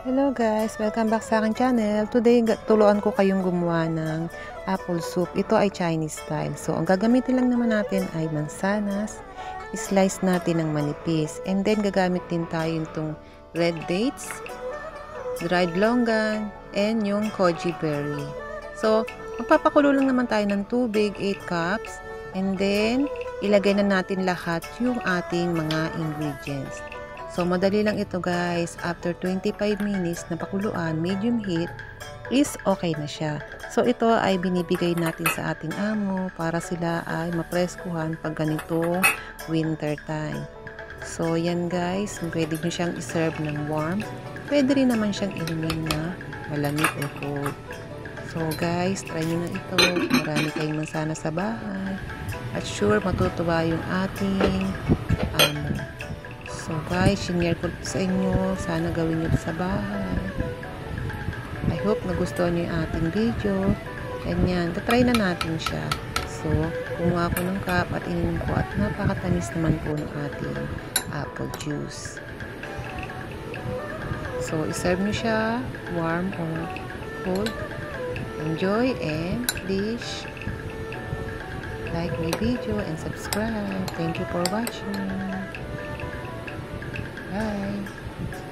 Hello guys! Welcome back sa aking channel. Today, turuan ko kayong gumawa ng apple soup. Ito ay Chinese style. So, ang gagamitin lang naman natin ay mansanas. I-slice natin ng manipis. And then, gagamit din tayo itong red dates, dried longan, and yung koji berry. So, magpapakulo lang naman tayo ng tubig, 8 cups. And then, ilagay na natin lahat yung ating mga ingredients. So, madali lang ito guys. After 25 minutes na pakuluan, medium heat, is okay na siya. So, ito ay binibigay natin sa ating amo para sila ay mapreskuhan pag ganito winter time. So, yan guys. Pwede nyo siyang iserve ng warm. Pwede rin naman siyang inumin na malamig o cold. So, guys, try nyo na ito. Marami kayong mansana sa bahay. At sure, matutuwa yung ating amo. So guys, share ko sa inyo. Sana gawin nyo sa bahay. I hope nagustuhan nyo yung ating video. Ganyan. Try na natin siya. So, kumuha ko ng cup at ininom ko at napakatamis naman po ng ating apple juice. So, iserve nyo siya warm or cold. Enjoy and please like my video and subscribe. Thank you for watching. Bye.